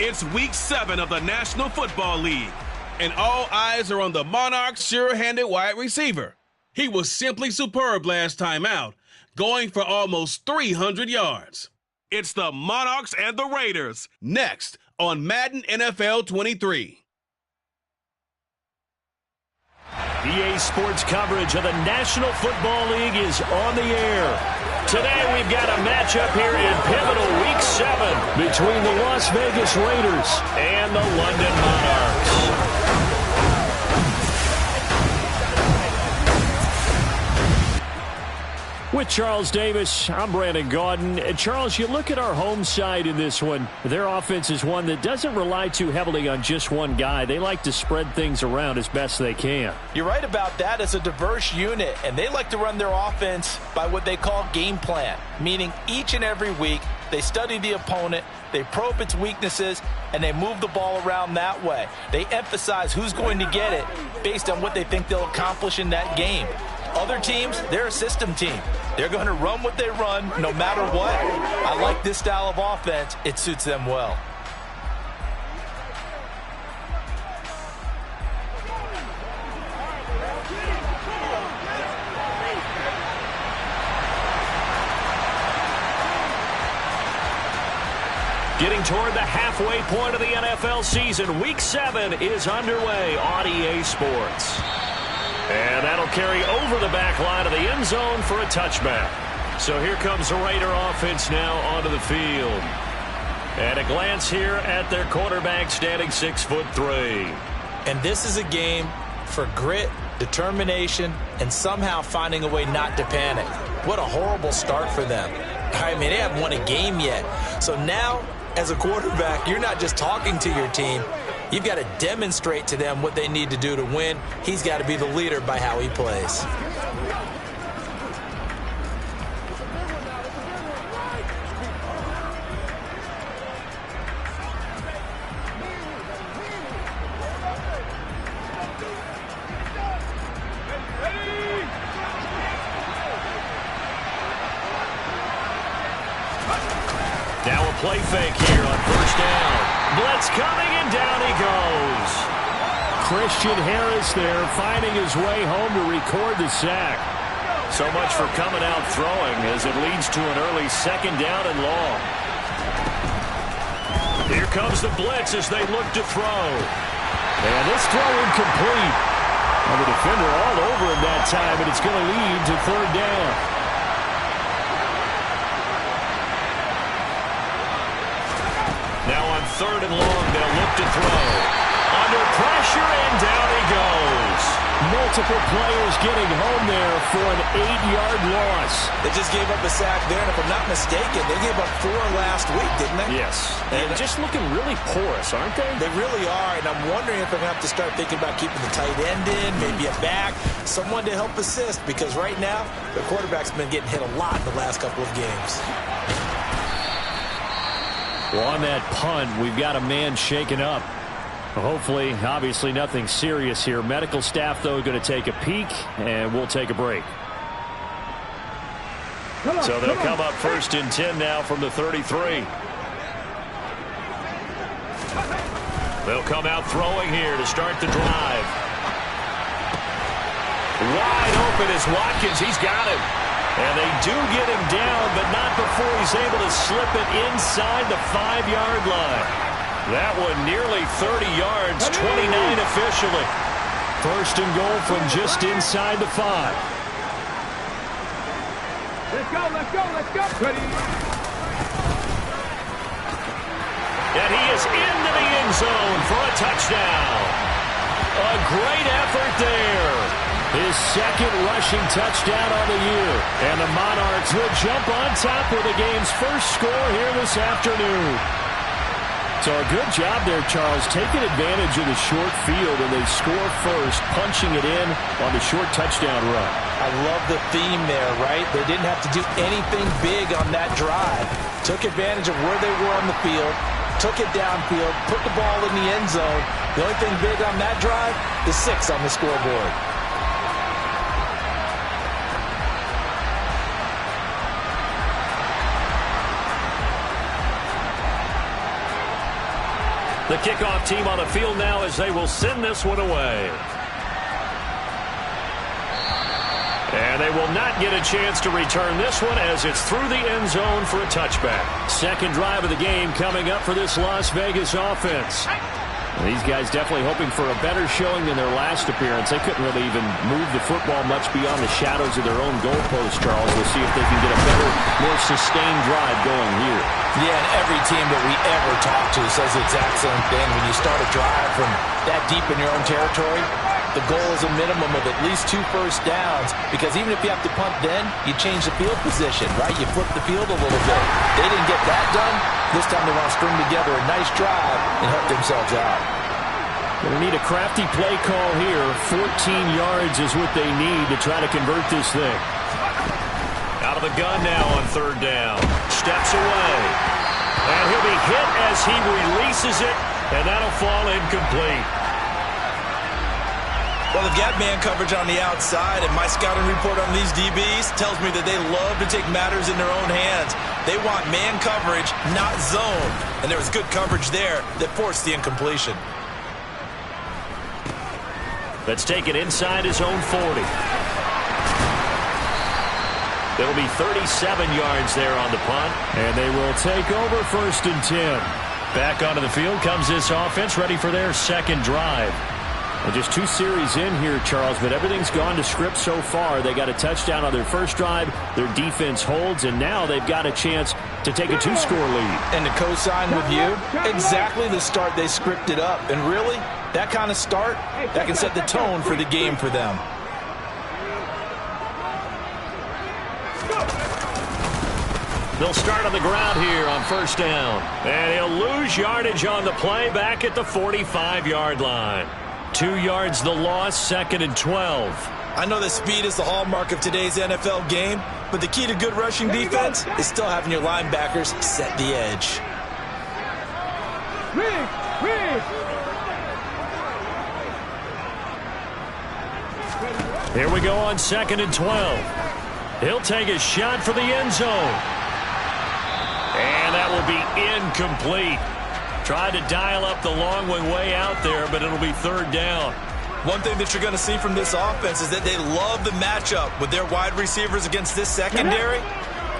It's Week 7 of the National Football League, and all eyes are on the Monarchs' sure-handed wide receiver. He was simply superb last time out, going for almost 300 yards. It's the Monarchs and the Raiders, next on Madden NFL 23. EA Sports coverage of the National Football League is on the air. Today we've got a matchup here in pivotal Week 7 between the Las Vegas Raiders and the London Monarchs. With Charles Davis, I'm Brandon Gaudin. And Charles, you look at our home side in this one. Their offense is one that doesn't rely too heavily on just one guy. They like to spread things around as best they can. You're right about that. It's a diverse unit, and they like to run their offense by what they call game plan, meaning each and every week they study the opponent, they probe its weaknesses, and they move the ball around that way. They emphasize who's going to get it based on what they think they'll accomplish in that game. Other teams, they're a system team. They're going to run what they run no matter what. I like this style of offense. It suits them well. Getting toward the halfway point of the NFL season, Week 7 is underway on EA Sports. And that'll carry over the back line of the end zone for a touchback. So here comes the Raider offense now onto the field. And a glance here at their quarterback standing 6'3". And this is a game for grit, determination, and somehow finding a way not to panic. What a horrible start for them. I mean, they haven't won a game yet. So now, as a quarterback, you're not just talking to your team. You've got to demonstrate to them what they need to do to win. He's got to be the leader by how he plays. Now a play fake here on first down. Blitz coming, and down he goes. Christian Harris there finding his way home to record the sack. So much for coming out throwing as it leads to an early second down and long. Here comes the blitz as they look to throw. And this throw incomplete. And the defender all over him that time, and it's going to lead to third down. Now on third and long, they'll look to throw. Under pressure, and down he goes. Multiple players getting home there for an 8-yard loss. They just gave up a sack there, and if I'm not mistaken, they gave up 4 last week, didn't they? Yes. And just looking really porous, aren't they? They really are, and I'm wondering if they're going to have to start thinking about keeping the tight end in, maybe a back, someone to help assist, because right now, the quarterback's been getting hit a lot in the last couple of games. Well, on that punt, we've got a man shaken up. Hopefully, obviously nothing serious here. Medical staff, though, going to take a peek, and we'll take a break. So they'll come up first and 10 now from the 33. They'll come out throwing here to start the drive. Wide open is Watkins. He's got it. And they do get him down, but not before he's able to slip it inside the 5-yard line. That one nearly 30 yards, 29 officially. First and goal from just inside the 5. Let's go, let's go, let's go. Ready. And he is into the end zone for a touchdown. A great effort there. His second rushing touchdown on the year. And the Monarchs will jump on top with the game's first score here this afternoon. So a good job there, Charles, taking advantage of the short field, and they score first, punching it in on the short touchdown run. I love the theme there, right? They didn't have to do anything big on that drive. Took advantage of where they were on the field, took it downfield, put the ball in the end zone. The only thing big on that drive, the 6 on the scoreboard. The kickoff team on the field now as they will send this one away. And they will not get a chance to return this one as it's through the end zone for a touchback. Second drive of the game coming up for this Las Vegas offense. These guys definitely hoping for a better showing than their last appearance. They couldn't really even move the football much beyond the shadows of their own goalpost, Charles. We'll see if they can get a better, more sustained drive going here. Yeah, and every team that we ever talk to says the exact same thing. When you start a drive from that deep in your own territory, the goal is a minimum of at least 2 first downs, because even if you have to punt then, you change the field position, right? You flip the field a little bit. They didn't get that done. This time they want to string together a nice drive and help themselves out. Going to need a crafty play call here. 14 yards is what they need to try to convert this thing. Out of the gun now on third down. Steps away. And he'll be hit as he releases it, and that'll fall incomplete. Well, they've got man coverage on the outside, and my scouting report on these DBs tells me that they love to take matters in their own hands. They want man coverage, not zone. And there was good coverage there that forced the incompletion. Let's take it inside his own 40. It'll be 37 yards there on the punt, and they will take over 1st and 10. Back onto the field comes this offense, ready for their second drive. Well, just 2 series in here, Charles, but everything's gone to script so far. They got a touchdown on their first drive. Their defense holds, and now they've got a chance to take a 2-score lead. And to co-sign with you, exactly the start they scripted up. And really, that kind of start, that can set the tone for the game for them. They'll start on the ground here on 1st down. And he'll lose yardage on the play back at the 45-yard line. 2 yards the loss, 2nd and 12. I know that speed is the hallmark of today's NFL game, but the key to good rushing defense is still having your linebackers set the edge. Here we go on 2nd and 12. He'll take a shot for the end zone. And that will be incomplete. Tried to dial up the long one way out there, but it'll be 3rd down. One thing that you're going to see from this offense is that they love the matchup with their wide receivers against this secondary.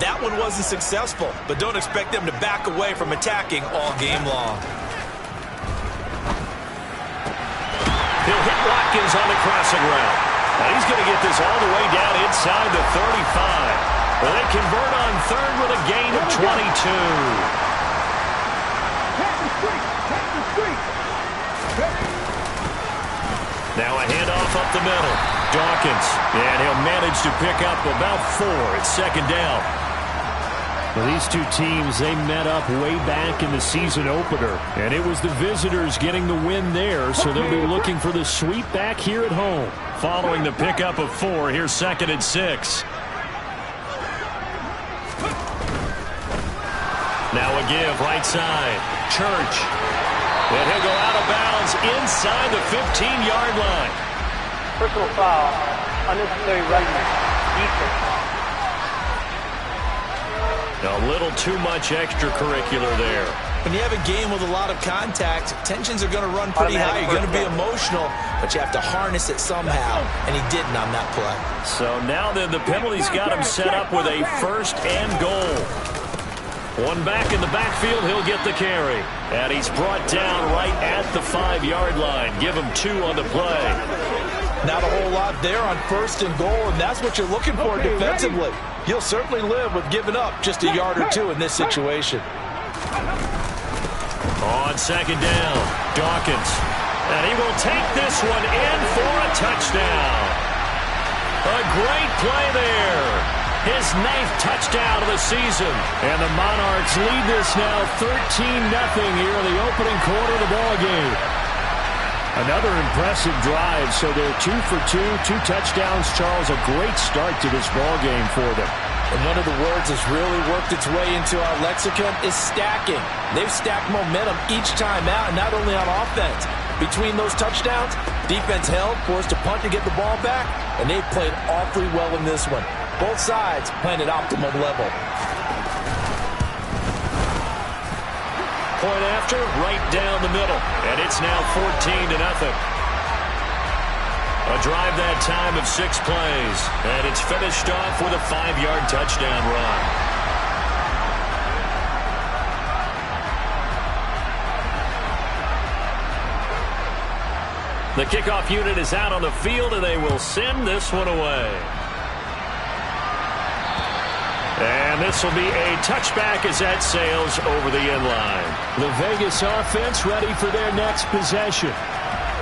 That one wasn't successful, but don't expect them to back away from attacking all game long. He'll hit Watkins on the crossing route. Now he's going to get this all the way down inside the 35. Well, they convert on 3rd with a gain of 22. Now a handoff up the middle. Dawkins, and he'll manage to pick up about 4. It's 2nd down. Well, these two teams, they met up way back in the season opener, and it was the visitors getting the win there, so they'll be looking for the sweep back here at home. Following the pickup of 4, here's 2nd and 6. Now a give right side. Church. And he'll go out of bounds inside the 15-yard line. Personal foul, unnecessary roughness, defense. A little too much extracurricular there. When you have a game with a lot of contact, tensions are going to run pretty high. You're going to be emotional, but you have to harness it somehow, and he didn't on that play. So now then the penalty's got him set up with a 1st and goal. One back in the backfield, he'll get the carry. And he's brought down right at the 5-yard line. Give him 2 on the play. Not a whole lot there on 1st and goal, and that's what you're looking for defensively. You'll certainly live with giving up just a yard or 2 in this situation. On 2nd down, Dawkins. And he will take this one in for a touchdown. A great play there. His 9th touchdown of the season. And the Monarchs lead this now 13-0 here in the opening quarter of the ballgame. Another impressive drive, so they're 2 for 2, 2 touchdowns. Charles, a great start to this ballgame for them. And one of the words that's really worked its way into our lexicon is stacking. They've stacked momentum each time out, and not only on offense. Between those touchdowns, defense held, forced a punt to get the ball back, and they've played awfully well in this one. Both sides playing at optimum level. point after, right down the middle. And it's now 14-0. A drive that time of 6 plays. And it's finished off with a 5-yard touchdown run. The kickoff unit is out on the field, and they will send this one away. And this will be a touchback as that sails over the end line. The Vegas offense ready for their next possession.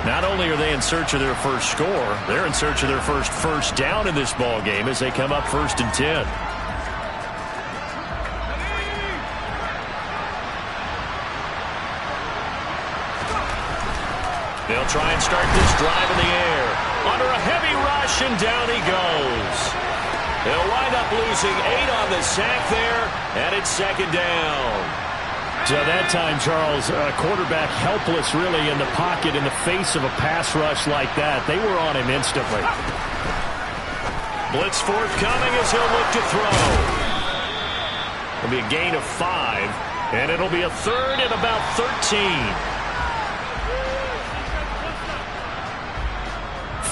Not only are they in search of their first score, they're in search of their first down in this ball game as they come up 1st and 10. They'll try and start this drive in the air. Under a heavy rush, and down he goes. They'll wind up losing 8 on the sack there, and it's 2nd down. So that time, Charles, a quarterback helpless really in the pocket in the face of a pass rush like that. They were on him instantly. Blitz forthcoming as he'll look to throw. It'll be a gain of 5, and it'll be a 3rd and about 13.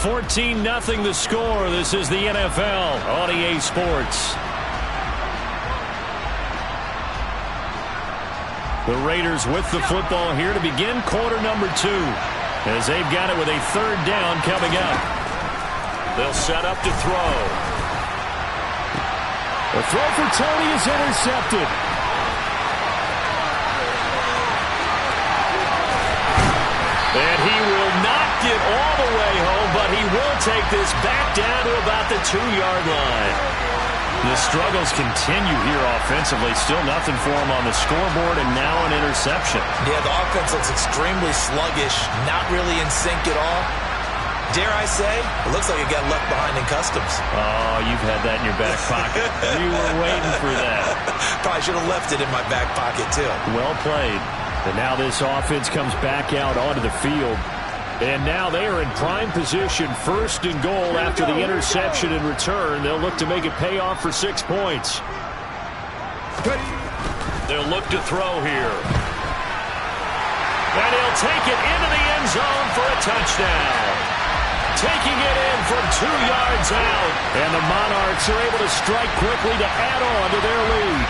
14-0 the score. This is the NFL on EA Sports. The Raiders with the football here to begin quarter number 2. As they've got it with a 3rd down coming up. They'll set up to throw. The throw for Tony is intercepted. And he will not get all the way home, but he will take this back down to about the 2-yard line. The struggles continue here offensively. Still nothing for him on the scoreboard, and now an interception. Yeah, the offense looks extremely sluggish, not really in sync at all. Dare I say, it looks like it got left behind in customs. Oh, you've had that in your back pocket. You were waiting for that. Probably should have left it in my back pocket, too. Well played. And now this offense comes back out onto the field. And now they are in prime position, 1st and goal after the interception and return. They'll look to make it pay off for 6 points. They'll look to throw here. And he'll take it into the end zone for a touchdown. Taking it in from 2 yards out. And the Monarchs are able to strike quickly to add on to their lead.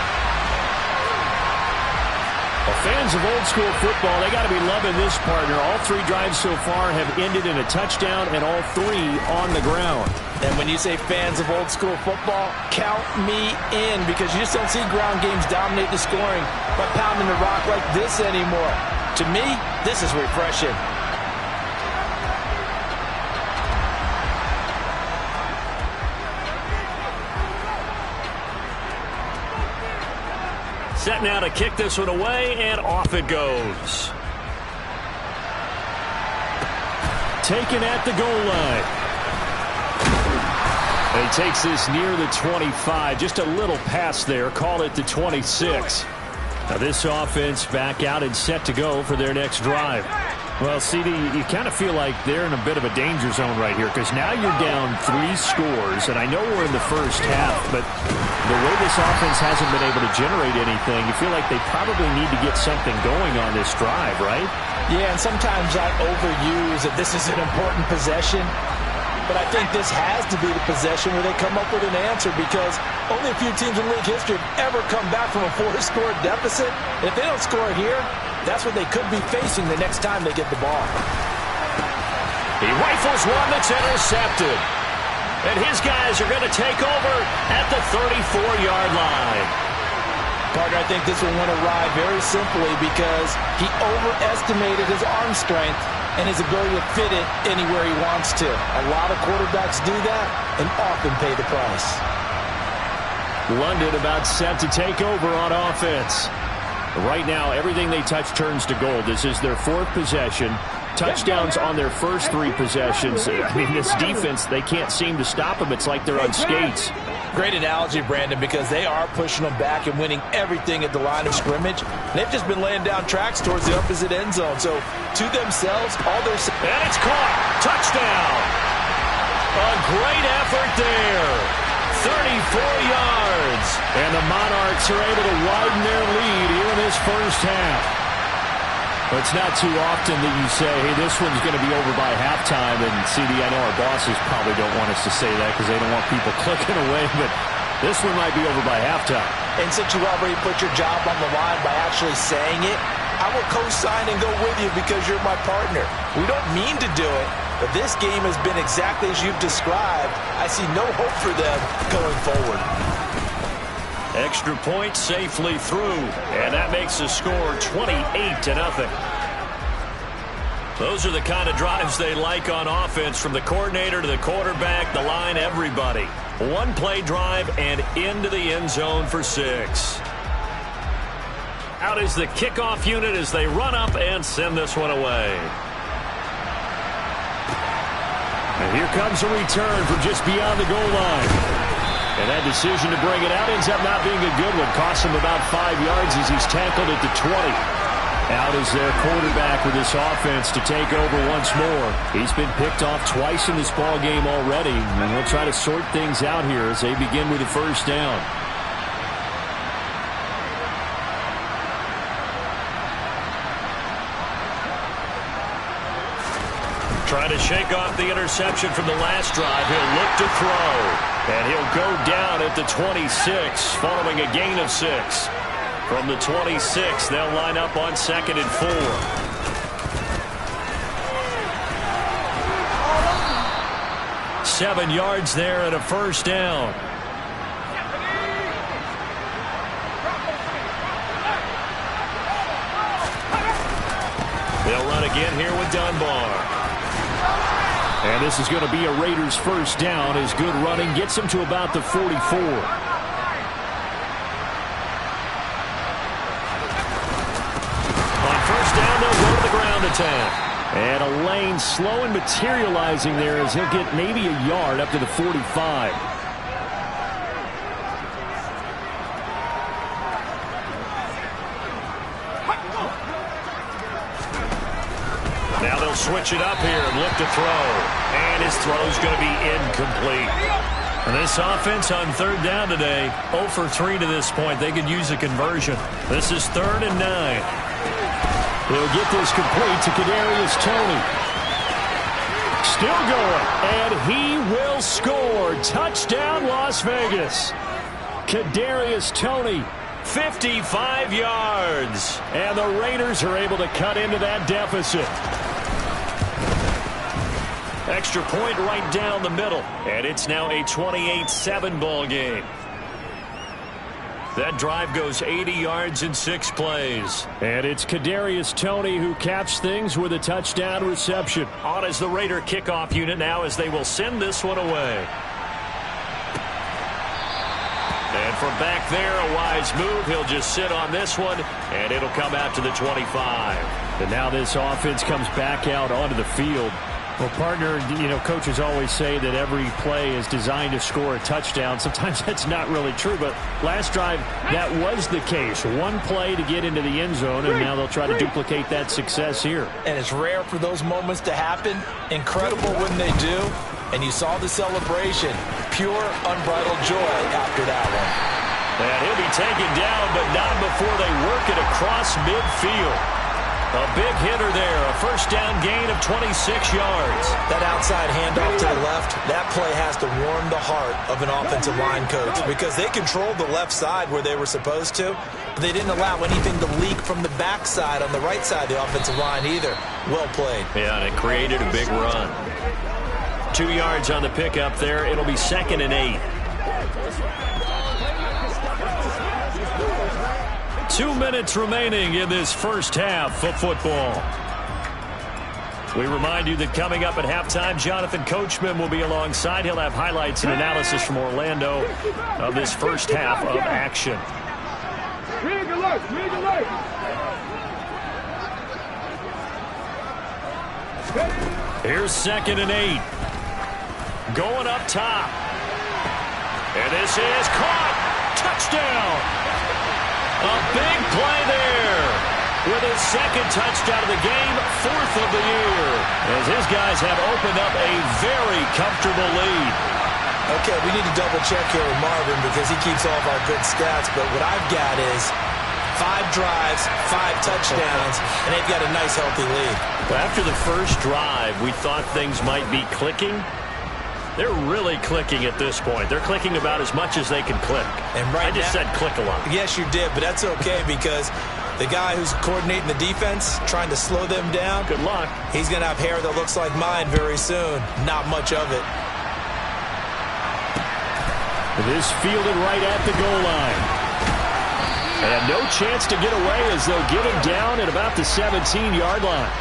Well, fans of old school football, they got to be loving this partner. All 3 drives so far have ended in a touchdown, and all 3 on the ground. And when you say fans of old school football, count me in, because you just don't see ground games dominate the scoring by pounding the rock like this anymore. To me, this is refreshing. Set now to kick this one away, and off it goes. Taken at the goal line. And he takes this near the 25. Just a little pass there. Call it the 26. Now this offense back out and set to go for their next drive. Well, CD, you kind of feel like they're in a bit of a danger zone right here, because now you're down 3 scores, and I know we're in the first half, but the way this offense hasn't been able to generate anything, you feel like they probably need to get something going on this drive, right? Yeah, and sometimes I overuse that this is an important possession, but I think this has to be the possession where they come up with an answer, because only a few teams in league history have ever come back from a 4-score deficit. If they don't score here, that's what they could be facing the next time they get the ball. He rifles one that's intercepted. And his guys are going to take over at the 34-yard line. Partner, I think this will win a ride very simply because he overestimated his arm strength and his ability to fit it anywhere he wants to. A lot of quarterbacks do that and often pay the price. London about set to take over on offense. Right now, everything they touch turns to gold. This is their 4th possession. Touchdowns on their first 3 possessions. I mean, this defense, they can't seem to stop them. It's like they're on skates. Great analogy, Brandon, because they are pushing them back and winning everything at the line of scrimmage. They've just been laying down tracks towards the opposite end zone. So, to themselves, all their... And it's caught. Touchdown. A great effort there. 34 yards. And the Monarchs are able to widen their lead here in this first half. Well, it's not too often that you say, hey, this one's going to be over by halftime. And, CD, I know our bosses probably don't want us to say that because they don't want people clicking away. But this one might be over by halftime. And since you already put your job on the line by actually saying it, I will co-sign and go with you because you're my partner. We don't mean to do it, but this game has been exactly as you've described. I see no hope for them going forward. Extra point safely through, and that makes the score 28-0. Those are the kind of drives they like on offense, from the coordinator to the quarterback, the line, everybody. One-play drive and into the end zone for 6. Out is the kickoff unit as they run up and send this one away. And here comes a return from just beyond the goal line. And that decision to bring it out ends up not being a good one. Costs him about 5 yards as he's tackled at the 20. Out is their quarterback with this offense to take over once more. He's been picked off twice in this ball game already, and they'll try to sort things out here as they begin with a first down. Trying to shake off the interception from the last drive. He'll look to throw. And he'll go down at the 26 following a gain of 6. From the 26, they'll line up on 2nd and 4. Seven yards there and a first down. They'll run again here with Dunbar. And this is going to be a Raiders first down as good running gets them to about the 44. On first down, they'll go to the ground attack. And a lane slow and materializing there as he'll get maybe a yard up to the 45. Now they'll switch it up here and look to throw. And his throw's going to be incomplete. And this offense on third down today, 0 for 3 to this point. They could use a conversion. This is 3rd and 9. He'll get this complete to Kadarius Toney. Still going, and he will score. Touchdown, Las Vegas. Kadarius Toney, 55 yards. and the Raiders are able to cut into that deficit. Extra point right down the middle, and it's now a 28-7 ball game. That drive goes 80 yards in 6 plays. And it's Kadarius Toney who caps things with a touchdown reception. On as the Raider kickoff unit now as they will send this one away. And from back there, a wise move. He'll just sit on this one, and it'll come out to the 25. And now this offense comes back out onto the field. Well, partner, you know, coaches always say that every play is designed to score a touchdown. Sometimes that's not really true, but last drive, that was the case. One play to get into the end zone, and now they'll try to duplicate that success here. And it's rare for those moments to happen. Incredible when they do. And you saw the celebration. Pure, unbridled joy after that one. And he'll be taken down, but not before they work it across midfield. A big hitter there, a first down gain of 26 yards. That outside handoff to the left, that play has to warm the heart of an offensive line coach because they controlled the left side where they were supposed to, but they didn't allow anything to leak from the backside on the right side of the offensive line either. Well played. Yeah, and it created a big run. 2 yards on the pickup there. It'll be 2nd and 8. 2 minutes remaining in this first half of football. We remind you that coming up at halftime, Jonathan Coachman will be alongside. He'll have highlights and analysis from Orlando of this first half of action. Here's 2nd and 8. Going up top. And this is caught. Touchdown. A big play there with his 2nd touchdown of the game, 4th of the year, as his guys have opened up a very comfortable lead. Okay, we need to double check here with Marvin because he keeps all of our good stats, but what I've got is 5 drives, 5 touchdowns, and they've got a nice, healthy lead. After the first drive, we thought things might be clicking. They're really clicking at this point. They're clicking about as much as they can click. And right I just said click a lot. Yes, you did, but that's okay because the guy who's coordinating the defense, trying to slow them down, good luck. He's going to have hair that looks like mine very soon. Not much of it. It is fielded right at the goal line. And no chance to get away as they'll get him down at about the 17-yard line.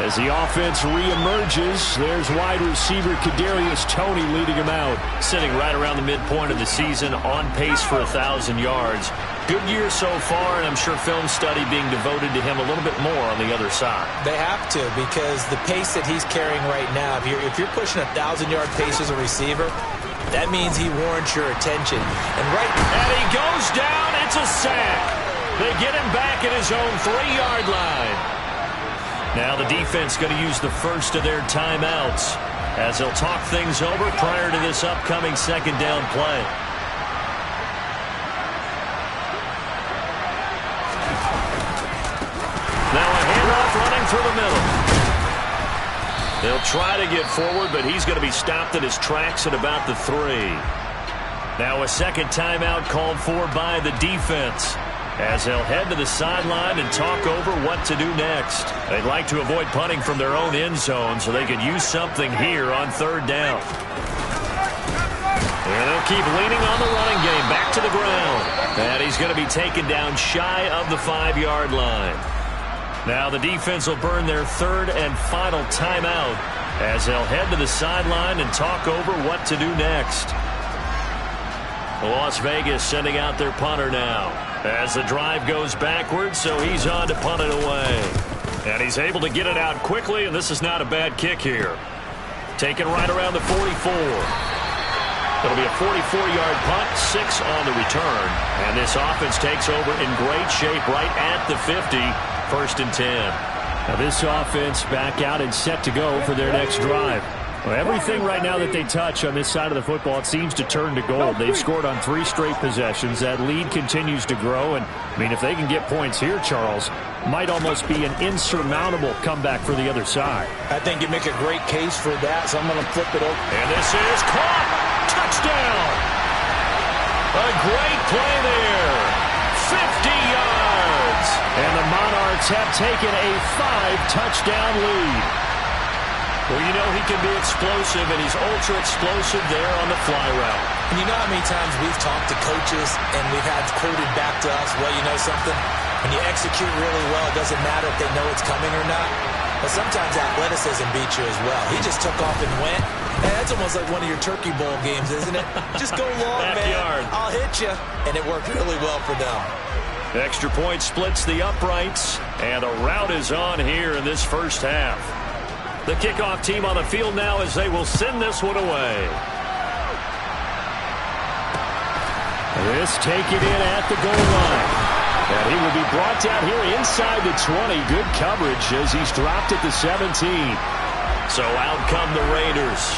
As the offense reemerges, there's wide receiver Kadarius Toney leading him out. Sitting right around the midpoint of the season, on pace for 1,000 yards. Good year so far, and I'm sure film study being devoted to him a little bit more on the other side. They have to, because the pace that he's carrying right now, if you're pushing 1,000-yard pace as a receiver, that means he warrants your attention. And he goes down. It's a sack. They get him back at his own 3-yard line. Now the defense going to use the first of their timeouts as they'll talk things over prior to this upcoming second down play. Now a handoff running through the middle. They'll try to get forward, but he's going to be stopped in his tracks at about the 3. Now a second timeout called for by the defense, as they'll head to the sideline and talk over what to do next. They'd like to avoid punting from their own end zone so they could use something here on 3rd down. And they'll keep leaning on the running game back to the ground. And he's going to be taken down shy of the 5-yard line. Now the defense will burn their 3rd and final timeout as they'll head to the sideline and talk over what to do next. Las Vegas sending out their punter now as the drive goes backwards, so he's on to punt it away. And he's able to get it out quickly, and this is not a bad kick here. Taken right around the 44. It'll be a 44-yard punt, 6 on the return. And this offense takes over in great shape right at the 50, 1st and 10. Now this offense back out and set to go for their next drive. Well, everything right now that they touch on this side of the football, it seems to turn to gold. They've scored on 3 straight possessions. That lead continues to grow. And, I mean, if they can get points here, Charles, might almost be an insurmountable comeback for the other side. I think you make a great case for that, so I'm going to flip it over. And this is caught. Touchdown. A great play there. 50 yards. And the Monarchs have taken a 5-touchdown lead. Well, you know he can be explosive, and he's ultra-explosive there on the fly route. And you know how many times we've talked to coaches, and we've had quoted back to us, well, you know something? When you execute really well, it doesn't matter if they know it's coming or not. But sometimes athleticism beats you as well. He just took off and went. And that's almost like one of your Turkey Bowl games, isn't it? Just go long, man. I'll hit you. And it worked really well for them. Extra point splits the uprights, and the route is on here in this first half. The kickoff team on the field now as they will send this one away. This taken in at the goal line. And he will be brought down here inside the 20. Good coverage as he's dropped at the 17. So out come the Raiders.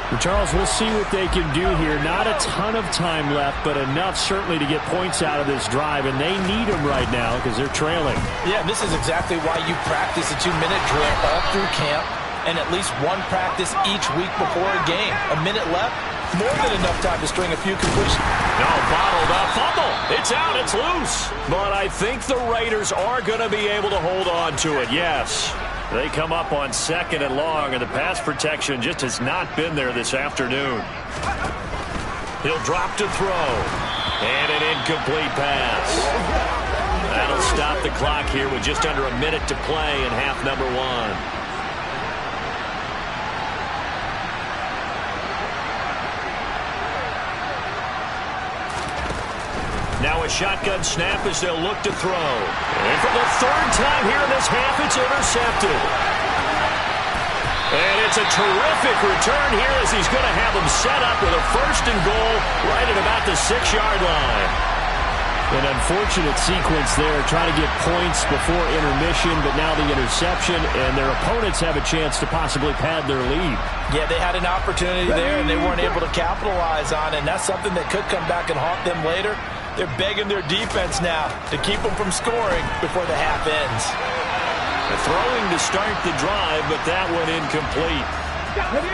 Well, Charles, we'll see what they can do here. Not a ton of time left, but enough certainly to get points out of this drive. And they need them right now because they're trailing. Yeah, this is exactly why you practice a 2-minute drill all through camp and at least one practice each week before a game. A minute left, more than enough time to string a few completions. No, bottled up, fumble. It's out, it's loose. But I think the Raiders are going to be able to hold on to it, yes. They come up on 2nd and long, and the pass protection just has not been there this afternoon. He'll drop to throw. And an incomplete pass. That'll stop the clock here with just under a minute to play in half number 1. Now a shotgun snap as they'll look to throw. And for the 3rd time here in this half, it's intercepted. And it's a terrific return here as he's going to have them set up with a 1st and goal right at about the 6-yard line. An unfortunate sequence there, trying to get points before intermission, but now the interception, and their opponents have a chance to possibly pad their lead. Yeah, they had an opportunity there, and they weren't able to capitalize on it, and that's something that could come back and haunt them later. They're begging their defense now to keep them from scoring before the half ends. The throwing to start the drive, but that one incomplete.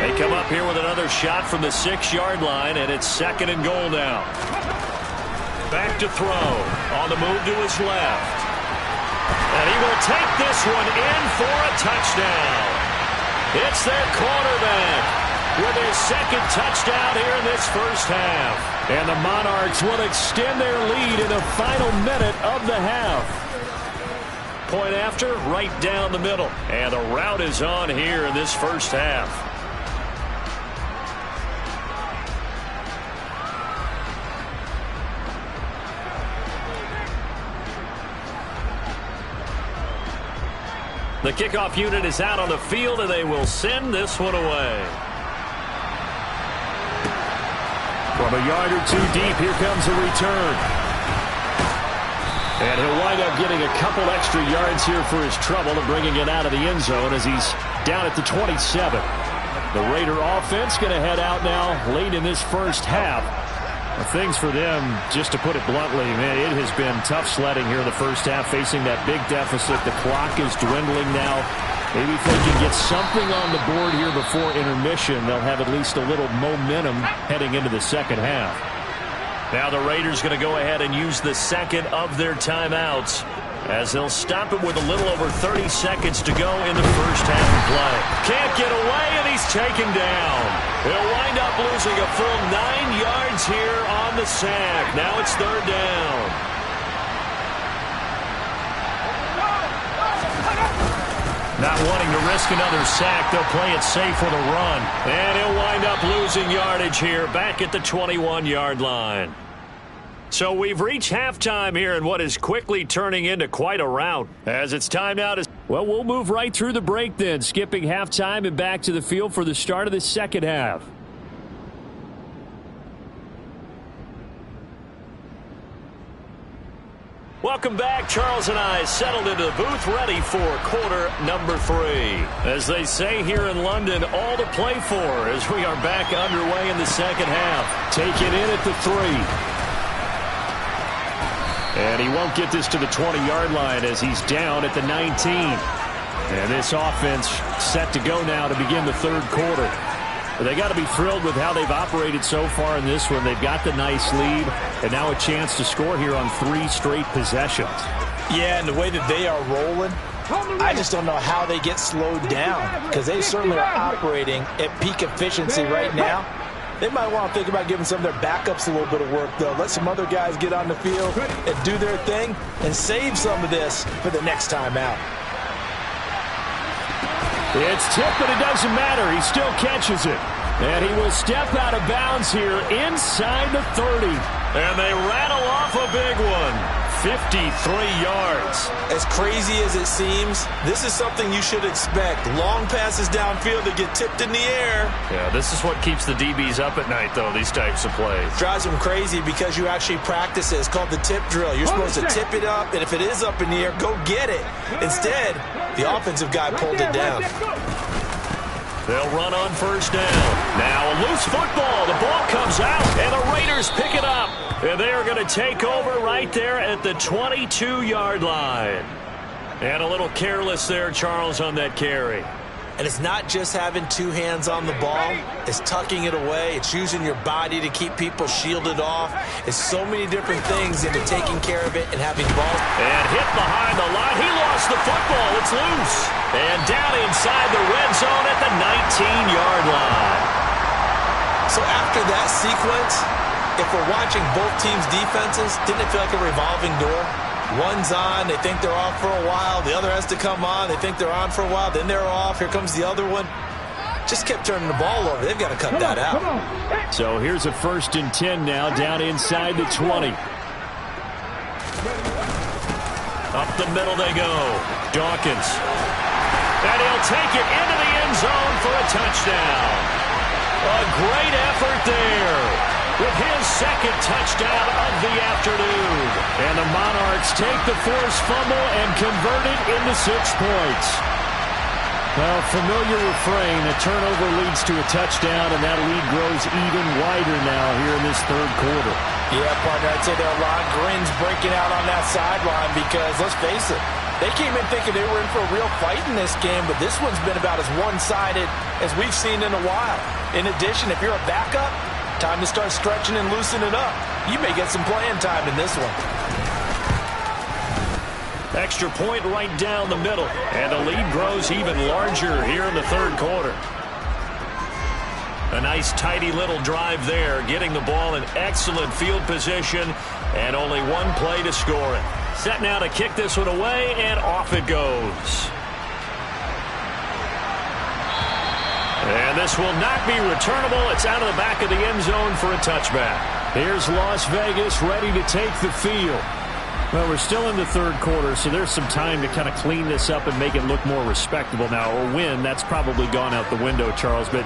They come up here with another shot from the 6-yard line, and it's 2nd and goal now. Back to throw. On the move to his left. And he will take this one in for a touchdown. It's their quarterback with his 2nd touchdown here in this first half. And the Monarchs will extend their lead in the final minute of the half. Point after, right down the middle. And the route is on here in this first half. The kickoff unit is out on the field, and they will send this one away. From a yard or two deep, here comes a return. And he'll wind up getting a couple extra yards here for his trouble and bringing it out of the end zone as he's down at the 27. The Raider offense going to head out now late in this first half. Things for them, just to put it bluntly, man, it has been tough sledding here in the first half, facing that big deficit. The clock is dwindling now. Maybe if they can get something on the board here before intermission, they'll have at least a little momentum heading into the second half. Now the Raiders going to go ahead and use the 2nd of their timeouts as they'll stop it with a little over 30 seconds to go in the first half of play. Can't get away, and he's taken down. He'll wind up losing a full 9 yards here on the sack. Now it's 3rd down. Not wanting to risk another sack, they'll play it safe with a run. And he'll wind up losing yardage here back at the 21-yard line. So we've reached halftime here in what is quickly turning into quite a rout. As it's time now to... Well, we'll move right through the break then, skipping halftime and back to the field for the start of the second half. Welcome back. Charles and I settled into the booth ready for quarter number 3. As they say here in London, all to play for as we are back underway in the second half. Taken in at the 3. And he won't get this to the 20-yard line as he's down at the 19. And this offense set to go now to begin the third quarter. But they got to be thrilled with how they've operated so far in this one. They've got the nice lead, and now a chance to score here on 3 straight possessions. Yeah, and the way that they are rolling, I just don't know how they get slowed down, because they certainly are operating at peak efficiency right now. They might want to think about giving some of their backups a little bit of work, though. Let some other guys get on the field and do their thing and save some of this for the next time out. It's tipped, but it doesn't matter. He still catches it. And he will step out of bounds here inside the 30. And they rattle off a big one. 53 yards. As crazy as it seems, this is something you should expect. Long passes downfield that get tipped in the air. Yeah, this is what keeps the DBs up at night, though, these types of plays. Drives them crazy because you actually practice it. It's called the tip drill. You're supposed to tip it up, and if it is up in the air, go get it. Instead, the offensive guy pulled it down. They'll run on first down. Now a loose football. The ball comes out, and the Raiders pick it up. And they are going to take over right there at the 22-yard line. And a little careless there, Charles, on that carry. And it's not just having 2 hands on the ball. It's tucking it away. It's using your body to keep people shielded off. It's so many different things into taking care of it and having ball. And hit behind the line. He lost the football. It's loose. And down inside the red zone at the 19-yard line. So after that sequence, if we're watching both teams' defenses, didn't it feel like a revolving door? One's on, they think they're off for a while. The other has to come on, they think they're on for a while. Then they're off, here comes the other one. Just kept turning the ball over. They've got to cut that out. So here's a 1st and 10 now, down inside the 20. Up the middle they go. Dawkins. And he'll take it into the end zone for a touchdown. A great effort there. With his 2nd touchdown of the afternoon. And the Monarchs take the forced fumble and convert it into 6 points. Well, familiar refrain, a turnover leads to a touchdown, and that lead grows even wider now here in this third quarter. Yeah, partner, I'd say there are a lot of grins breaking out on that sideline because, let's face it, they came in thinking they were in for a real fight in this game, but this one's been about as one-sided as we've seen in a while. In addition, if you're a backup, time to start stretching and loosening up. You may get some playing time in this one. Extra point right down the middle, and the lead grows even larger here in the third quarter. A nice, tidy little drive there, getting the ball in excellent field position, and only one play to score it. Set now to kick this one away, and off it goes. And this will not be returnable. It's out of the back of the end zone for a touchback. Here's Las Vegas ready to take the field. Well, we're still in the third quarter, so there's some time to kind of clean this up and make it look more respectable now. Or win, that's probably gone out the window, Charles, but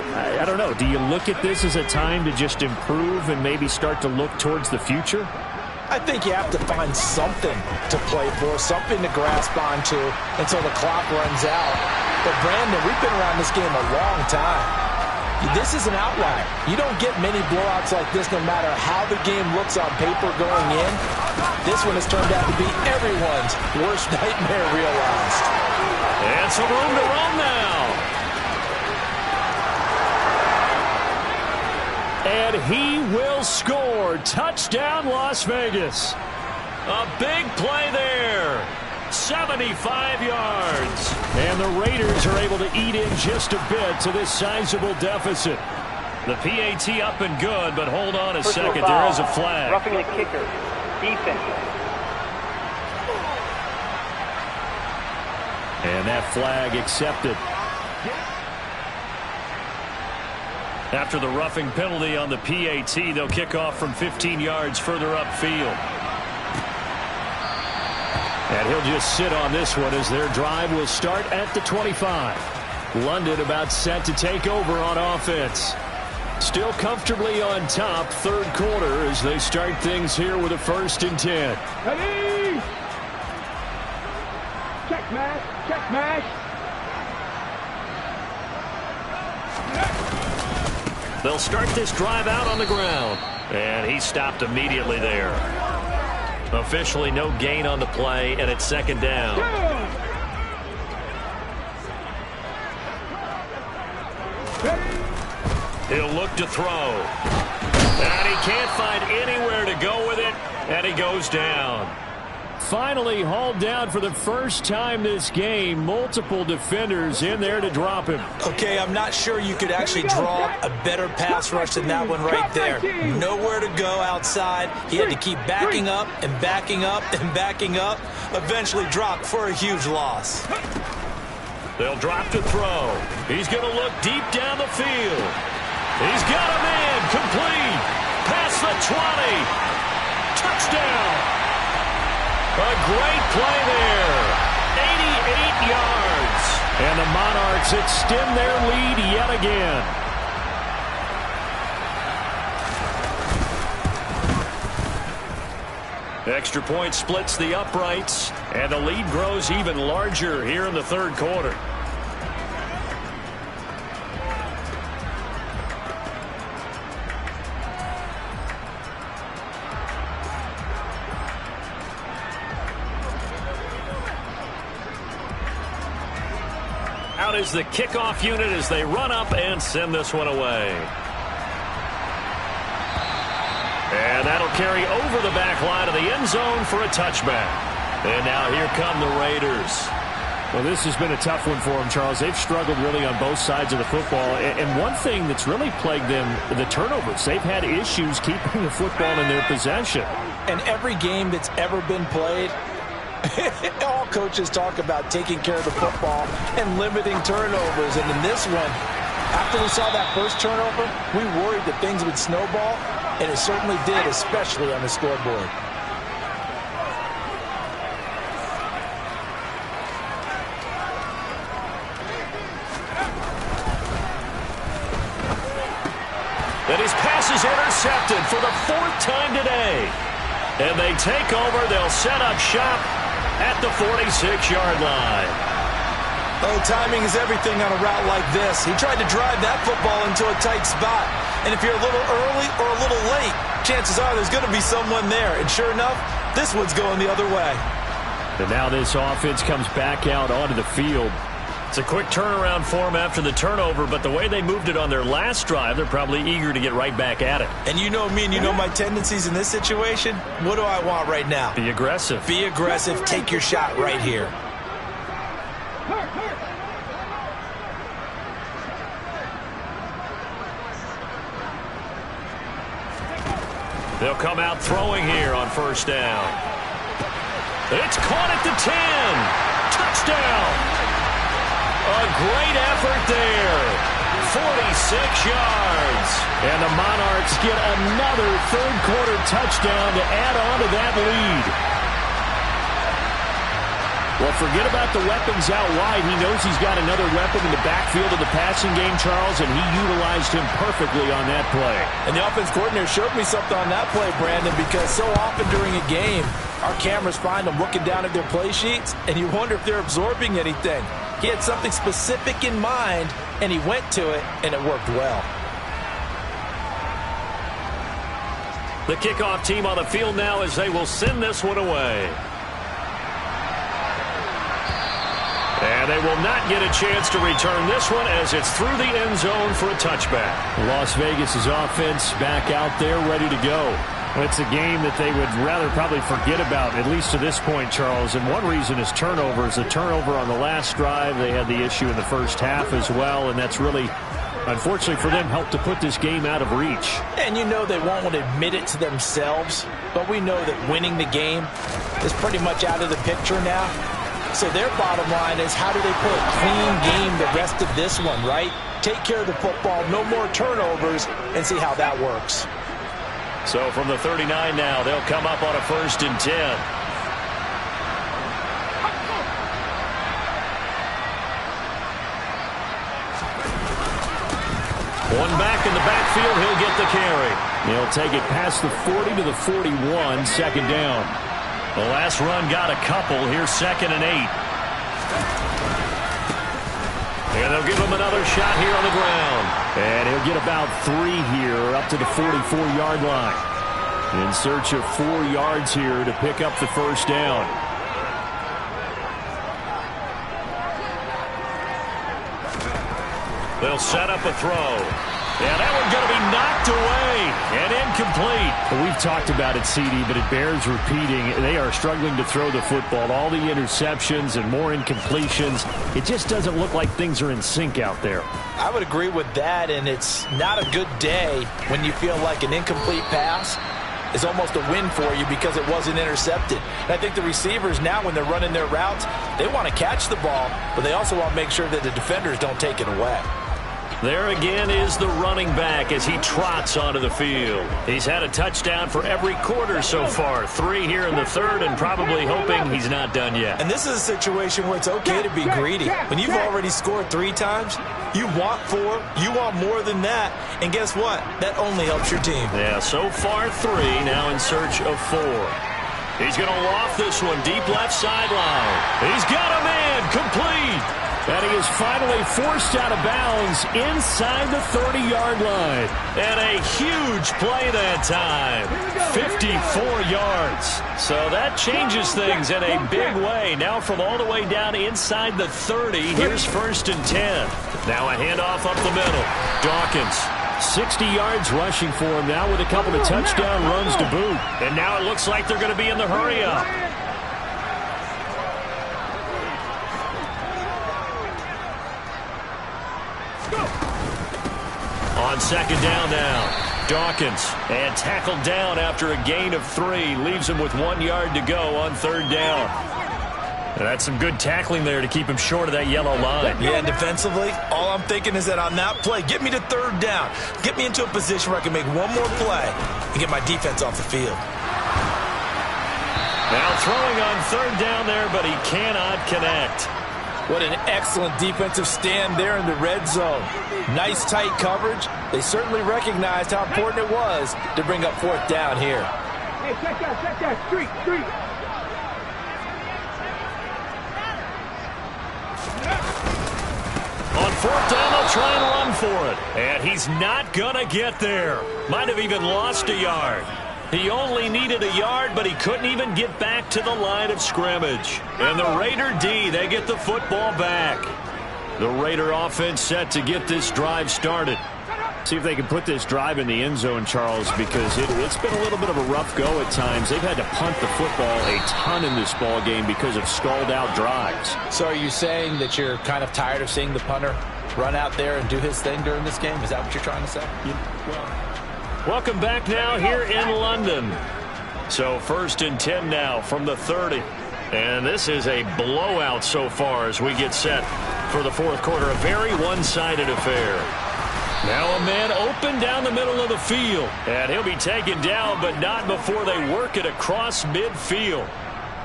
I don't know. Do you look at this as a time to just improve and maybe start to look towards the future? I think you have to find something to play for, something to grasp onto until the clock runs out. But, Brandon, we've been around this game a long time. This is an outlier. You don't get many blowouts like this no matter how the game looks on paper going in. This one has turned out to be everyone's worst nightmare realized. And some room to run now. And he will score. Touchdown, Las Vegas. A big play there. 75 yards. And the Raiders are able to eat in just a bit to this sizable deficit. The PAT up and good, but hold on a second. There is a flag. Roughing the kicker. Defense. And that flag accepted. After the roughing penalty on the PAT, they'll kick off from 15 yards further upfield. And he'll just sit on this one as their drive will start at the 25. London about set to take over on offense. Still comfortably on top, third quarter as they start things here with a 1st and 10. Ready? Check mash, check mash. They'll start this drive out on the ground. And he stopped immediately there. Officially no gain on the play, and it's 2nd down. He'll look to throw. And he can't find anywhere to go with it, and he goes down. Finally hauled down for the first time this game. Multiple defenders in there to drop him. Okay, I'm not sure you could actually draw a better pass rush than that one right there. Nowhere to go outside. He had to keep backing up and backing up and backing up. Eventually dropped for a huge loss. They'll drop to throw. He's going to look deep down the field. He's got a man complete. Past the 20. Touchdown. A great play there. 88 yards. And the Monarchs extend their lead yet again. Extra point splits the uprights, and the lead grows even larger here in the third quarter. Out is the kickoff unit as they run up and send this one away. And that'll carry over the back line of the end zone for a touchback. And now here come the Raiders. Well, this has been a tough one for them, Charles. They've struggled really on both sides of the football. And one thing that's really plagued them, the turnovers. They've had issues keeping the football in their possession. And every game that's ever been played, all coaches talk about taking care of the football and limiting turnovers. And in this one, after we saw that first turnover, we worried that things would snowball, and it certainly did, especially on the scoreboard. And his pass is intercepted for the 4th time today. And they take over. They'll set up shop at the 46-yard line. Oh, timing is everything on a route like this. He tried to drive that football into a tight spot. And if you're a little early or a little late, chances are there's going to be someone there. And sure enough, this one's going the other way. And now this offense comes back out onto the field. It's a quick turnaround for them after the turnover, but the way they moved it on their last drive, they're probably eager to get right back at it. And you know me and you know my tendencies in this situation. What do I want right now? Be aggressive. Be aggressive. Take your shot right here. They'll come out throwing here on first down. It's caught at the 10. Touchdown. A great effort there. 46 yards. And the Monarchs get another third-quarter touchdown to add on to that lead. Well, forget about the weapons out wide. He knows he's got another weapon in the backfield of the passing game, Charles, and he utilized him perfectly on that play. And the offense coordinator showed me something on that play, Brandon, because so often during a game, our cameras find them looking down at their play sheets, and you wonder if they're absorbing anything. He had something specific in mind, and he went to it, and it worked well. The kickoff team on the field now as they will send this one away. And they will not get a chance to return this one as it's through the end zone for a touchback. Las Vegas' offense back out there ready to go. Well, it's a game that they would rather probably forget about, at least to this point, Charles. And one reason is turnovers. A turnover on the last drive. They had the issue in the first half as well, and that's really, unfortunately for them, helped to put this game out of reach. And you know they won't want to admit it to themselves, but we know that winning the game is pretty much out of the picture now. So their bottom line is, how do they play a clean game the rest of this one, right? Take care of the football, no more turnovers, and see how that works. So from the 39 now, they'll come up on a 1st and 10. One back in the backfield, he'll get the carry. He'll take it past the 40 to the 41, second down. The last run got a couple. Here's 2nd and 8. And they'll give him another shot here on the ground. And he'll get about 3 here up to the 44-yard line. In search of 4 yards here to pick up the first down. They'll set up a throw. Yeah, that one's going to be knocked away and incomplete. Well, we've talked about it, CD, but it bears repeating. They are struggling to throw the football. All the interceptions and more incompletions. It just doesn't look like things are in sync out there. I would agree with that, and it's not a good day when you feel like an incomplete pass is almost a win for you because it wasn't intercepted. And I think the receivers now, when they're running their routes, they want to catch the ball, but they also want to make sure that the defenders don't take it away. There again is the running back as he trots onto the field. He's had a touchdown for every quarter so far. 3 here in the third, and probably hoping he's not done yet. And this is a situation where it's okay to be greedy. When you've already scored 3 times, you want 4, you want more than that. And guess what? That only helps your team. Yeah, so far 3, now in search of 4. He's going to loft this one deep left sideline. He's got a man complete. And he is finally forced out of bounds inside the 30-yard line. And a huge play that time. 54 yards. So that changes things in a big way. Now from all the way down inside the 30, here's 1st and 10. Now a handoff up the middle. Dawkins. 60 yards rushing for him now with a couple of touchdown runs to boot. And now it looks like they're going to be in the hurry-up. On 2nd down now, Dawkins, and tackled down after a gain of 3. Leaves him with 1 yard to go on 3rd down. And that's some good tackling there to keep him short of that yellow line. Yeah, and defensively, all I'm thinking is that on that play, get me to 3rd down. Get me into a position where I can make one more play and get my defense off the field. Now throwing on 3rd down there, but he cannot connect. What an excellent defensive stand there in the red zone. Nice tight coverage. They certainly recognized how important it was to bring up 4th down here. Hey, check that, street. fourth down, they'll try and run for it. And he's not going to get there. Might have even lost a yard. He only needed a yard, but he couldn't even get back to the line of scrimmage. And the Raider D, they get the football back. The Raider offense set to get this drive started. See if they can put this drive in the end zone, Charles, because it's been a little bit of a rough go at times. They've had to punt the football a ton in this ball game because of stalled-out drives. So are you saying that you're kind of tired of seeing the punter run out there and do his thing during this game? Is that what you're trying to say? Welcome back now here in London. So 1st and 10 now from the 30. And this is a blowout so far as we get set for the fourth quarter. A very one-sided affair. Now a man open down the middle of the field. And he'll be taken down, but not before they work it across midfield.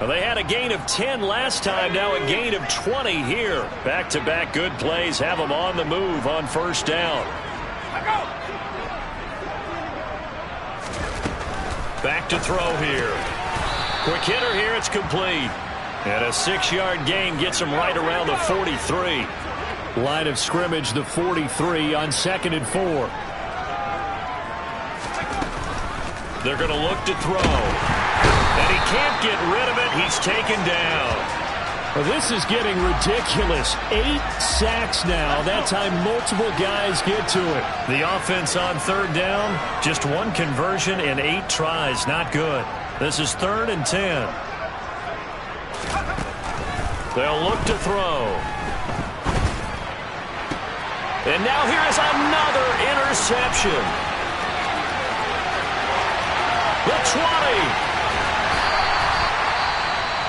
Well, they had a gain of 10 last time, now a gain of 20 here. Back-to-back good plays have them on the move on first down. Back to throw here. Quick hitter here, it's complete. And a 6-yard gain gets him right around the 43. Line of scrimmage, the 43 on 2nd and 4. They're going to look to throw. And he can't get rid of it. He's taken down. Well, this is getting ridiculous. 8 sacks now. That time multiple guys get to it. The offense on third down, just one conversion in 8 tries. Not good. This is 3rd and 10. They'll look to throw. And now here is another interception. The 20.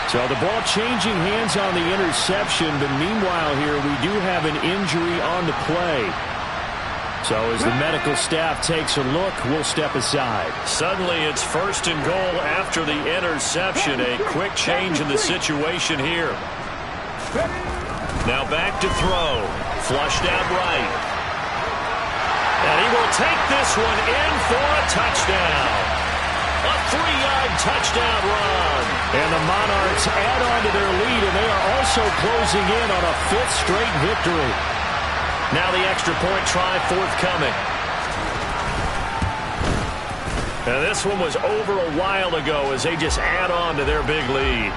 So the ball changing hands on the interception, but meanwhile here we do have an injury on the play. So as the medical staff takes a look, we'll step aside. Suddenly it's 1st and goal after the interception. A quick change in the situation here. Now back to throw. Flushed out right. And he will take this one in for a touchdown. A 3-yard touchdown run. And the Monarchs add on to their lead, and they are also closing in on a 5th straight victory. Now the extra point try forthcoming. And this one was over a while ago as they just add on to their big lead.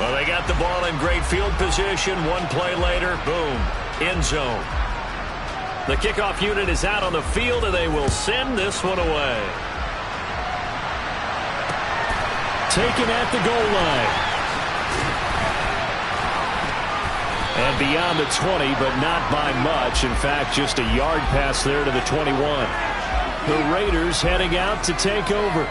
Well, they got the ball in great field position. One play later, boom, end zone. The kickoff unit is out on the field, and they will send this one away. Taken at the goal line. And beyond the 20, but not by much. In fact, just a yard pass there to the 21. The Raiders heading out to take over.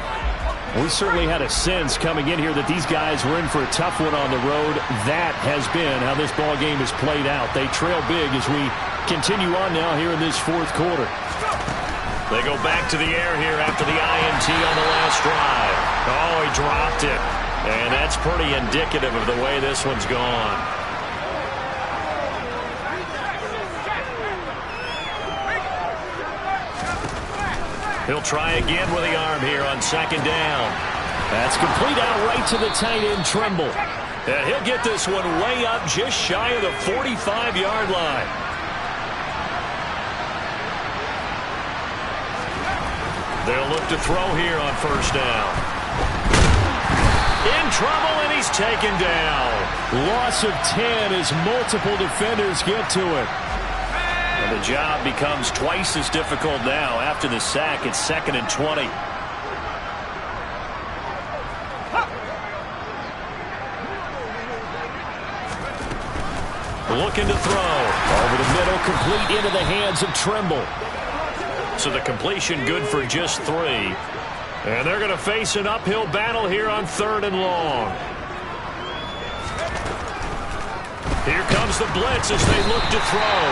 We certainly had a sense coming in here that these guys were in for a tough one on the road. That has been how this ball game has played out. They trail big as we continue on now here in this fourth quarter. They go back to the air here after the INT on the last drive. Oh, he dropped it. And that's pretty indicative of the way this one's gone. He'll try again with the arm here on 2nd down. That's complete out right to the tight end, Trimble. And he'll get this one way up just shy of the 45-yard line. They'll look to throw here on 1st down. In trouble, and he's taken down. Loss of 10 as multiple defenders get to it. And the job becomes twice as difficult now. After the sack, it's 2nd and 20. Looking to throw. Over the middle, complete into the hands of Trimble. So the completion good for just 3. And they're going to face an uphill battle here on 3rd and long. Here comes the blitz as they look to throw.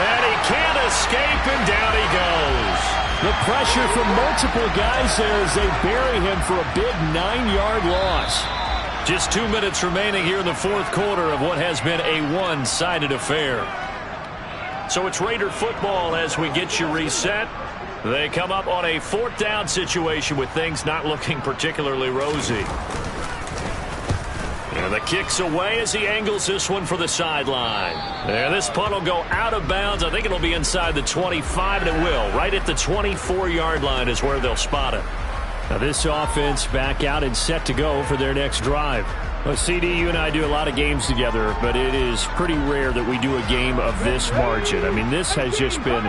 And he can't escape, and down he goes. The pressure from multiple guys there as they bury him for a big 9-yard loss. Just 2 minutes remaining here in the fourth quarter of what has been a one-sided affair. So it's Raider football as we get you reset. They come up on a 4th down situation with things not looking particularly rosy. And the kick's away as he angles this one for the sideline. And this punt will go out of bounds. I think it'll be inside the 25, and it will. Right at the 24-yard line is where they'll spot it. Now this offense back out and set to go for their next drive. Well, CD, you and I do a lot of games together, but it is pretty rare that we do a game of this margin. I mean, this has just been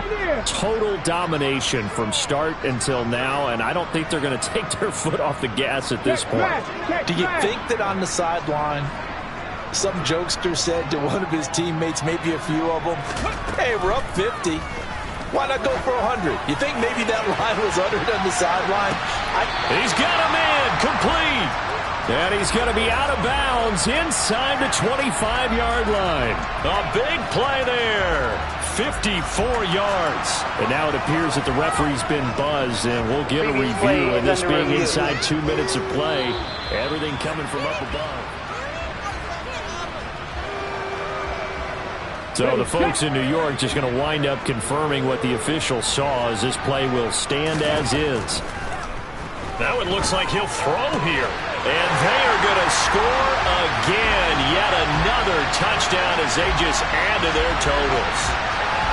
total domination from start until now, and I don't think they're going to take their foot off the gas at this point. Do you think that on the sideline, some jokester said to one of his teammates, maybe a few of them, hey, we're up 50. Why not go for 100? You think maybe that line was uttered on the sideline? He's got a man complete. And he's going to be out of bounds inside the 25-yard line. A big play there. 54 yards. And now it appears that the referee's been buzzed, and we'll get a review. And this being inside 2 minutes of play, everything coming from up above. So the folks in New York just going to wind up confirming what the official saw, as this play will stand as is. Now it looks like he'll throw here. And they are going to score again. Yet another touchdown as they just add to their totals.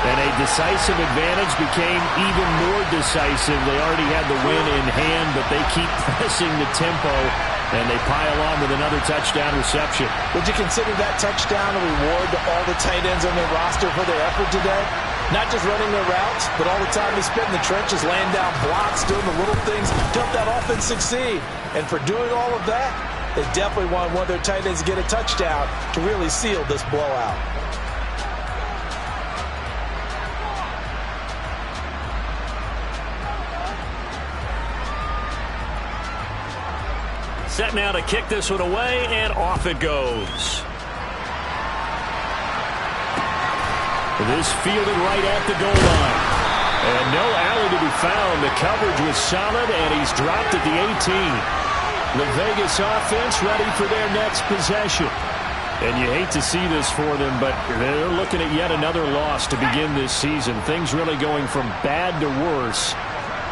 And a decisive advantage became even more decisive. They already had the win in hand, but they keep pressing the tempo, and they pile on with another touchdown reception. Would you consider that touchdown a reward to all the tight ends on their roster for their effort today? Not just running their routes, but all the time they spent in the trenches, laying down blocks, doing the little things to help that offense succeed. And for doing all of that, they definitely want one of their tight ends to get a touchdown to really seal this blowout. Set now to kick this one away, and off it goes. This fielded right at the goal line. And no alley to be found. The coverage was solid, and he's dropped at the 18. The Vegas offense ready for their next possession. And you hate to see this for them, but they're looking at yet another loss to begin this season. Things really going from bad to worse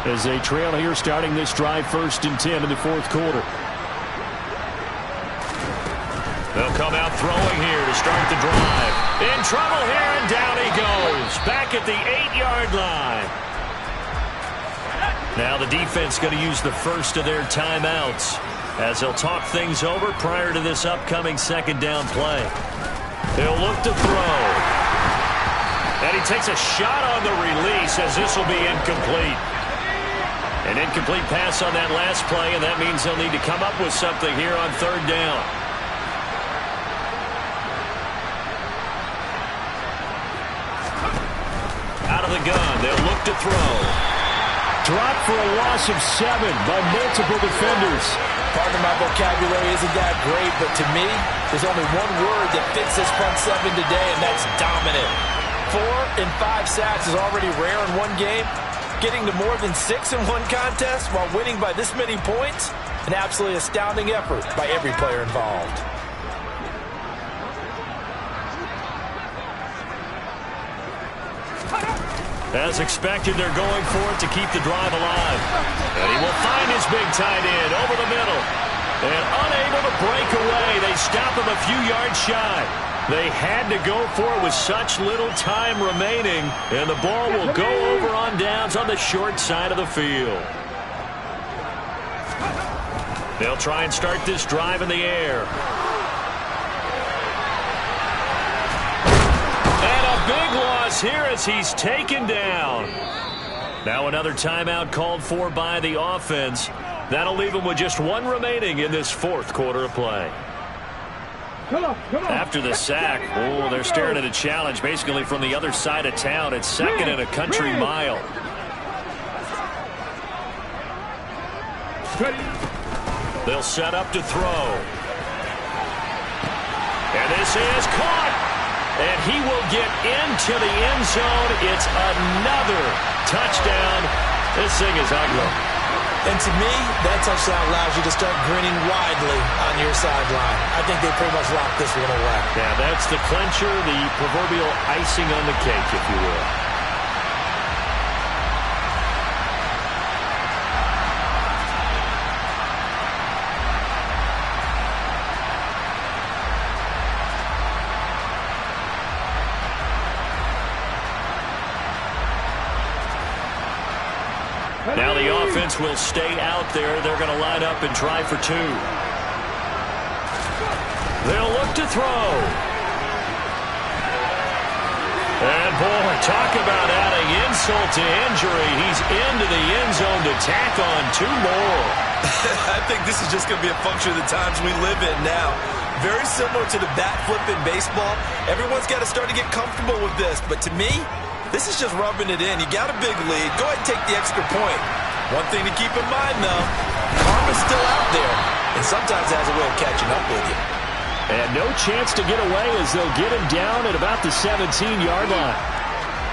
as they trail here starting this drive 1st and 10 in the 4th quarter. They'll come out throwing here to start the drive. In trouble here, and down he goes. Back at the 8-yard line. Now the defense going to use the first of their timeouts as they'll talk things over prior to this upcoming 2nd down play. They'll look to throw. And he takes a shot on the release as this will be incomplete. An incomplete pass on that last play, and that means they'll need to come up with something here on 3rd down. Out of the gun, they'll look to throw. Dropped for a loss of 7 by multiple defenders. Pardon my vocabulary isn't that great, but to me, there's only one word that fits this front 7 today, and that's dominant. 4 and 5 sacks is already rare in one game. Getting to more than 6 in one contest while winning by this many points, an absolutely astounding effort by every player involved. As expected, they're going for it to keep the drive alive. And he will find his big tight end over the middle. And unable to break away, they stop him a few yards shy. They had to go for it with such little time remaining, and the ball will go over on downs on the short side of the field. They'll try and start this drive in the air. And a big loss here as he's taken down. Now another timeout called for by the offense. That'll leave him with just 1 remaining in this 4th quarter of play. After the sack, they're staring at a challenge basically from the other side of town. It's 2nd and a country mile. They'll set up to throw. And this is caught. And he will get into the end zone. It's another touchdown. This thing is ugly. And to me, that touchdown allows you to start grinning widely on your sideline. I think they pretty much locked this one away. Yeah, that's the clincher, the proverbial icing on the cake, if you will. Now the offense will stay out there. They're going to line up and try for two. They'll look to throw. And, boy, talk about adding insult to injury. He's into the end zone to tack on two more. I think this is just going to be a function of the times we live in now. Very similar to the bat flip in baseball. Everyone's got to start to get comfortable with this. But to me, this is just rubbing it in. You got a big lead. Go ahead and take the extra point. One thing to keep in mind, though, karma's still out there, and sometimes has a way of catching up with you. And no chance to get away as they'll get him down at about the 17-yard line.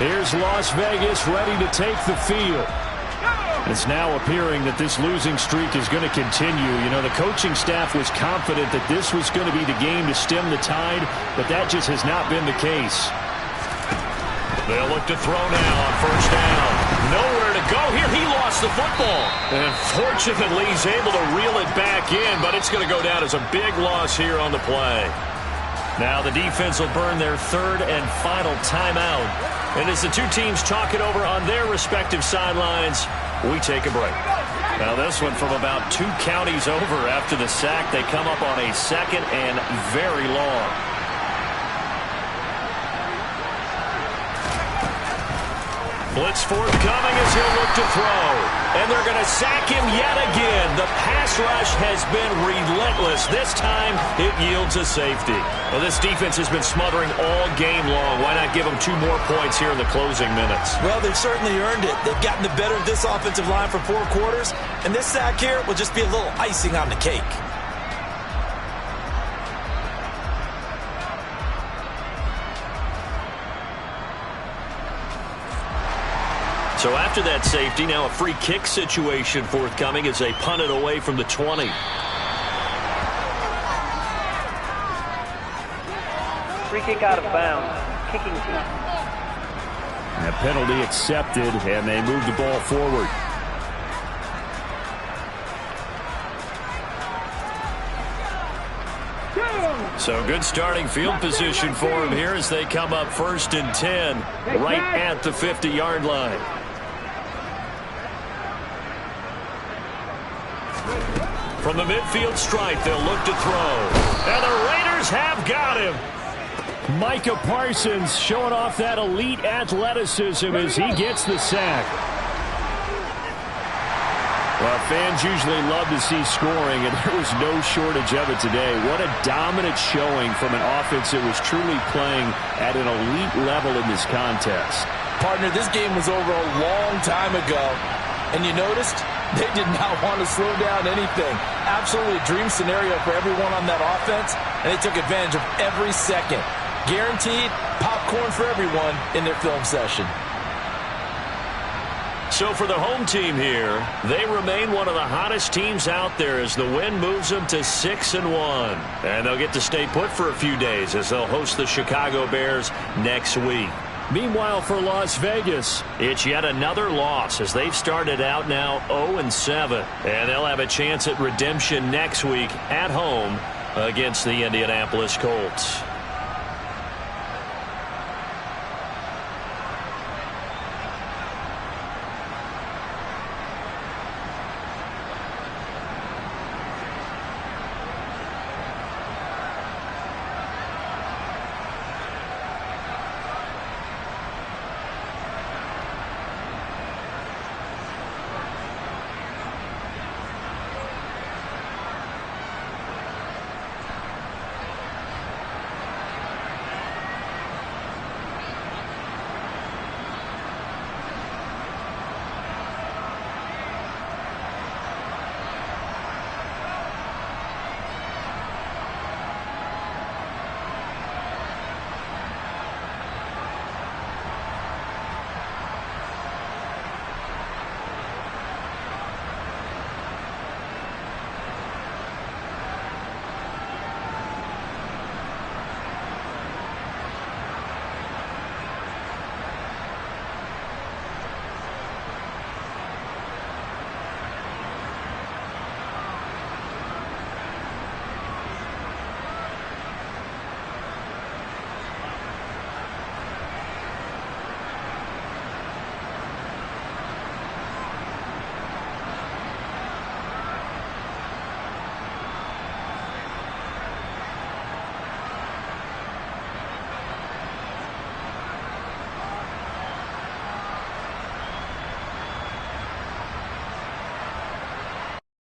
Here's Las Vegas ready to take the field. It's now appearing that this losing streak is going to continue. You know, the coaching staff was confident that this was going to be the game to stem the tide, but that just has not been the case. They'll look to throw now on first down. Nowhere to go here. He lost the football. And fortunately, he's able to reel it back in, but it's going to go down as a big loss here on the play. Now the defense will burn their third and final timeout. And as the two teams talk it over on their respective sidelines, we take a break. Now this one from about 2 counties over after the sack. They come up on a second and very long. Blitz forthcoming as he'll look to throw. And they're going to sack him yet again. The pass rush has been relentless. This time it yields a safety. Well, this defense has been smothering all game long. Why not give them 2 more points here in the closing minutes? Well, they've certainly earned it. They've gotten the better of this offensive line for 4 quarters. And this sack here will just be a little icing on the cake. So after that safety, now a free kick situation forthcoming as they punt it away from the 20. Free kick out of bounds. Kicking team. A penalty accepted, and they move the ball forward. So good starting field position for him here as they come up 1st and 10, right at the 50-yard line. From the midfield stripe, they'll look to throw. And the Raiders have got him. Micah Parsons showing off that elite athleticism as he gets the sack. Well, fans usually love to see scoring, and there was no shortage of it today. What a dominant showing from an offense that was truly playing at an elite level in this contest. Partner, this game was over a long time ago. And you noticed they did not want to slow down anything. Absolutely a dream scenario for everyone on that offense, and they took advantage of every second. Guaranteed popcorn for everyone in their film session. So for the home team here, they remain one of the hottest teams out there as the win moves them to 6-1. And they'll get to stay put for a few days as they'll host the Chicago Bears next week. Meanwhile, for Las Vegas, it's yet another loss as they've started out now 0-7. And they'll have a chance at redemption next week at home against the Indianapolis Colts.